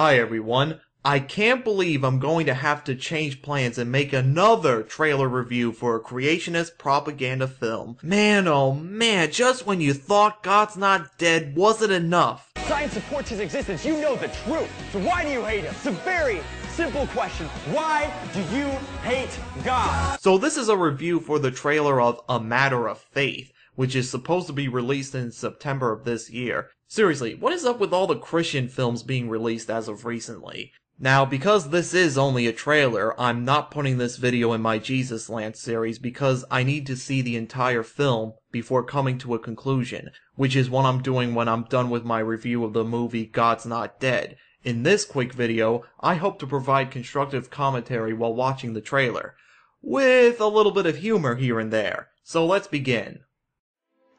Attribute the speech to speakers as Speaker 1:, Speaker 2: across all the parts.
Speaker 1: Hi everyone, I can't believe I'm going to have to change plans and make another trailer review for a creationist propaganda film. Man, oh man, just when you thought God's not dead wasn't enough.
Speaker 2: Science supports his existence, you know the truth. So why do you hate him? It's a very simple question. Why do you hate God?
Speaker 1: So this is a review for the trailer of A Matter of Faith, which is supposed to be released in September of this year. Seriously, what is up with all the Christian films being released as of recently? Now, because this is only a trailer, I'm not putting this video in my Jesus Land series because I need to see the entire film before coming to a conclusion, which is what I'm doing when I'm done with my review of the movie God's Not Dead. In this quick video, I hope to provide constructive commentary while watching the trailer, with a little bit of humor here and there. So let's begin.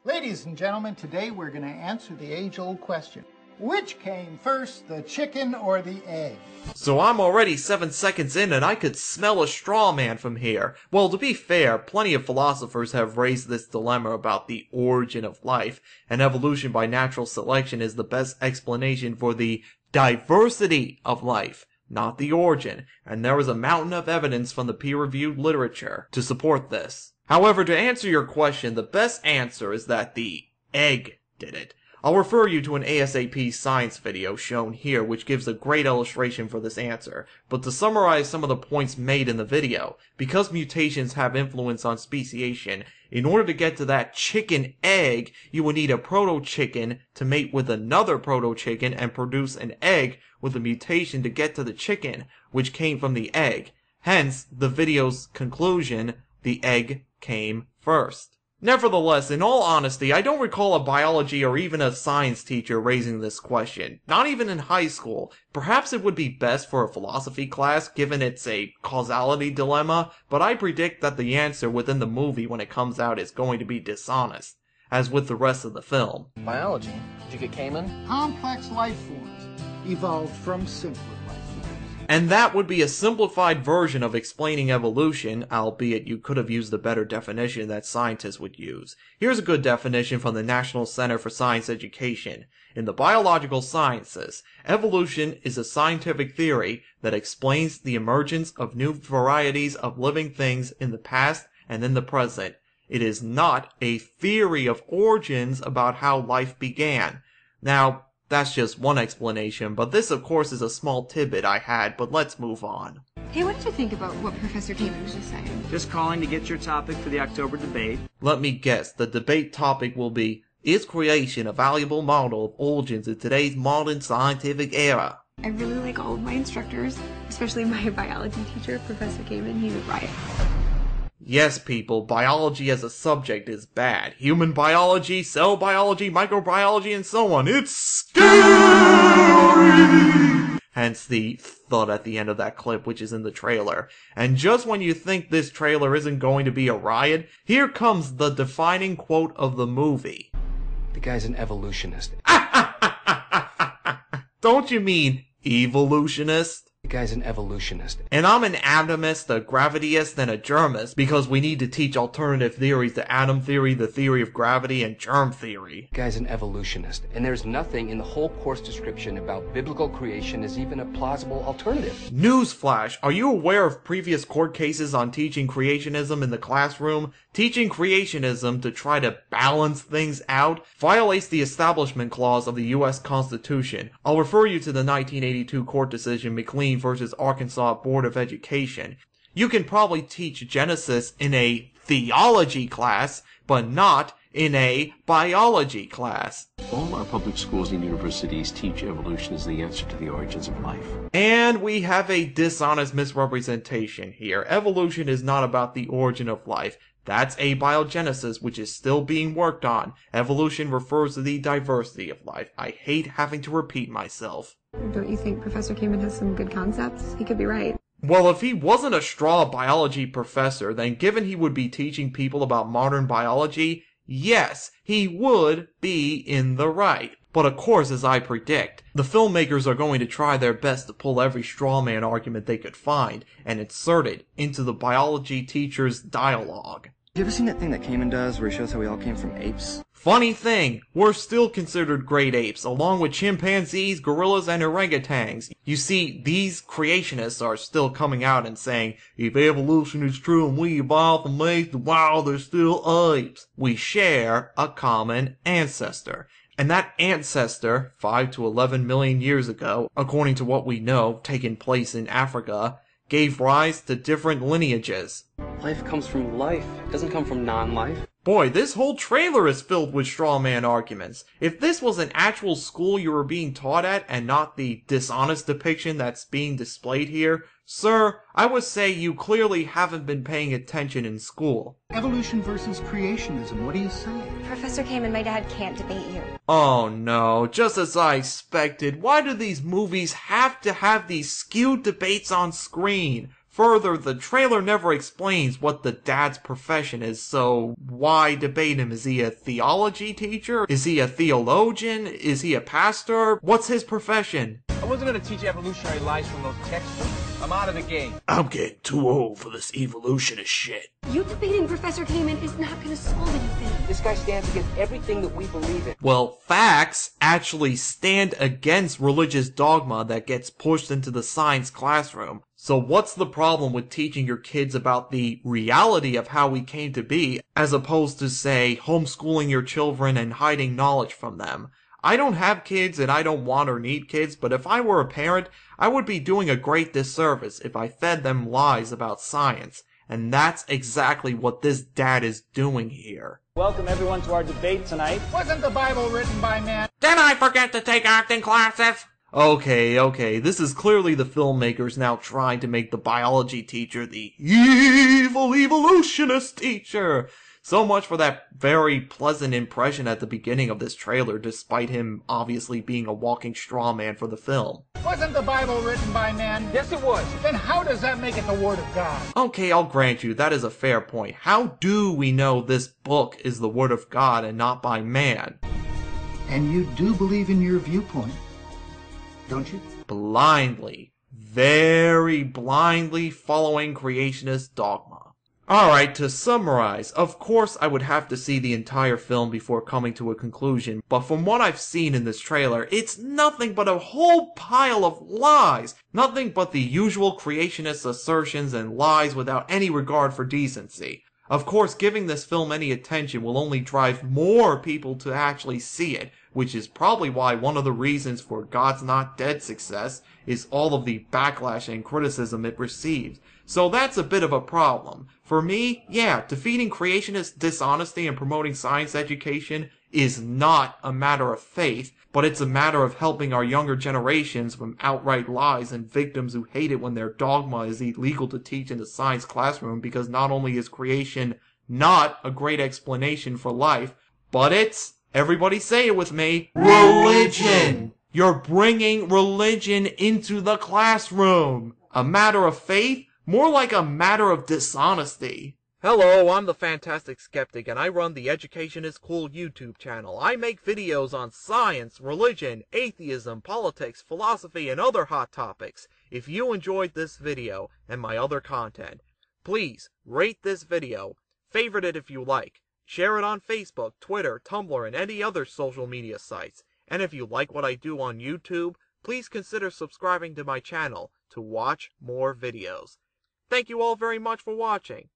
Speaker 3: Ladies and gentlemen, today we're going to answer the age-old question. Which came first, the chicken or the egg?
Speaker 1: So I'm already 7 seconds in and I could smell a straw man from here. Well, to be fair, plenty of philosophers have raised this dilemma about the origin of life, and evolution by natural selection is the best explanation for the diversity of life, not the origin, and there is a mountain of evidence from the peer-reviewed literature to support this. However, to answer your question, the best answer is that the egg did it. I'll refer you to an ASAP science video shown here which gives a great illustration for this answer, but to summarize some of the points made in the video, because mutations have influence on speciation, in order to get to that chicken egg, you would need a proto-chicken to mate with another proto-chicken and produce an egg with a mutation to get to the chicken, which came from the egg. Hence, the video's conclusion, the egg came first. Nevertheless, in all honesty, I don't recall a biology or even a science teacher raising this question, not even in high school. Perhaps it would be best for a philosophy class, given it's a causality dilemma, but I predict that the answer within the movie when it comes out is going to be dishonest, as with the rest of the film.
Speaker 2: Biology? Did you get Cayman?
Speaker 3: Complex life forms evolved from simpler life forms.
Speaker 1: And that would be a simplified version of explaining evolution, albeit you could have used a better definition that scientists would use. Here's a good definition from the National Center for Science Education. In the biological sciences, evolution is a scientific theory that explains the emergence of new varieties of living things in the past and in the present. It is not a theory of origins about how life began. Now, that's just one explanation, but this of course is a small tidbit I had, but let's move on.
Speaker 4: Hey, what did you think about what Professor Cayman was just saying?
Speaker 2: Just calling to get your topic for the October debate.
Speaker 1: Let me guess, the debate topic will be, is creation a valuable model of origins in today's modern scientific era?
Speaker 4: I really like all of my instructors, especially my biology teacher, Professor Cayman. He's a riot.
Speaker 1: Yes, people, biology as a subject is bad. Human biology, cell biology, microbiology, and so on. It's scary! Hence the thud at the end of that clip, which is in the trailer. And just when you think this trailer isn't going to be a riot, here comes the defining quote of the movie.
Speaker 2: The guy's an evolutionist.
Speaker 1: Don't you mean evolutionist?
Speaker 2: The guy's an evolutionist.
Speaker 1: And I'm an atomist, a gravityist, and a germist, because we need to teach alternative theories to atom theory, the theory of gravity, and germ theory.
Speaker 2: The guy's an evolutionist. And there's nothing in the whole course description about biblical creation as even a plausible alternative.
Speaker 1: Newsflash, are you aware of previous court cases on teaching creationism in the classroom? Teaching creationism to try to balance things out violates the Establishment Clause of the U.S. Constitution. I'll refer you to the 1982 court decision McLean versus Arkansas Board of Education. You can probably teach Genesis in a theology class, but not in a biology class.
Speaker 5: All our public schools and universities teach evolution as the answer to the origins of life.
Speaker 1: And we have a dishonest misrepresentation here. Evolution is not about the origin of life. That's abiogenesis, which is still being worked on. Evolution refers to the diversity of life. I hate having to repeat myself.
Speaker 4: Don't you think Professor Cayman has some good concepts? He could be right.
Speaker 1: Well, if he wasn't a straw biology professor, then given he would be teaching people about modern biology, yes, he would be in the right. But of course, as I predict, the filmmakers are going to try their best to pull every straw man argument they could find and insert it into the biology teacher's dialogue.
Speaker 6: You ever seen that thing that Cayman does where he shows how we all came from apes?
Speaker 1: Funny thing, we're still considered great apes, along with chimpanzees, gorillas, and orangutans. You see, these creationists are still coming out and saying, if evolution is true and we evolved from apes, wow, they're still apes. We share a common ancestor. And that ancestor, 5 to 11 million years ago, according to what we know, taking place in Africa, gave rise to different lineages.
Speaker 7: Life comes from life. It doesn't come from non-life.
Speaker 1: Boy, this whole trailer is filled with straw man arguments. If this was an actual school you were being taught at and not the dishonest depiction that's being displayed here, sir, I would say you clearly haven't been paying attention in school.
Speaker 3: Evolution versus creationism, what do you say?
Speaker 8: Professor Cayman, my dad can't debate you.
Speaker 1: Oh no, just as I expected, why do these movies have to have these skewed debates on screen? Further, the trailer never explains what the dad's profession is, so why debate him? Is he a theology teacher? Is he a theologian? Is he a pastor? What's his profession?
Speaker 2: I wasn't going to teach evolutionary lies from those textbooks. I'm out of the game.
Speaker 5: I'm getting too old for this evolutionist shit.
Speaker 4: You debating Professor Cayman is not going to solve anything.
Speaker 2: This guy stands against everything that we believe in.
Speaker 1: Well, facts actually stand against religious dogma that gets pushed into the science classroom. So what's the problem with teaching your kids about the reality of how we came to be, as opposed to, say, homeschooling your children and hiding knowledge from them? I don't have kids and I don't want or need kids, but if I were a parent, I would be doing a great disservice if I fed them lies about science. And that's exactly what this dad is doing here.
Speaker 2: Welcome everyone to our debate tonight.
Speaker 3: Wasn't the Bible written by man?
Speaker 1: Did I forget to take acting classes? Okay, this is clearly the filmmakers now trying to make the biology teacher the evil evolutionist teacher. So much for that very pleasant impression at the beginning of this trailer, despite him obviously being a walking straw man for the film.
Speaker 3: Wasn't the Bible written by man?
Speaker 2: Yes, it was.
Speaker 3: Then how does that make it the Word of God?
Speaker 1: Okay, I'll grant you, that is a fair point. How do we know this book is the Word of God and not by man?
Speaker 3: And you do believe in your viewpoint, don't you?
Speaker 1: Blindly, very blindly following creationist dogma. Alright, to summarize, of course I would have to see the entire film before coming to a conclusion, but from what I've seen in this trailer, it's nothing but a whole pile of lies! Nothing but the usual creationist assertions and lies without any regard for decency. Of course, giving this film any attention will only drive more people to actually see it, which is probably why one of the reasons for God's Not Dead success is all of the backlash and criticism it receives. So that's a bit of a problem. For me, yeah, defeating creationist dishonesty and promoting science education is not a matter of faith, but it's a matter of helping our younger generations from outright lies and victims who hate it when their dogma is illegal to teach in the science classroom because not only is creation not a great explanation for life, but it's, everybody say it with me, religion! You're bringing religion into the classroom! A matter of faith? More like a matter of dishonesty. Hello, I'm the Fantastic Skeptic, and I run the Education is Cool YouTube channel. I make videos on science, religion, atheism, politics, philosophy, and other hot topics. If you enjoyed this video and my other content, please rate this video, favorite it if you like, share it on Facebook, Twitter, Tumblr, and any other social media sites. And if you like what I do on YouTube, please consider subscribing to my channel to watch more videos. Thank you all very much for watching.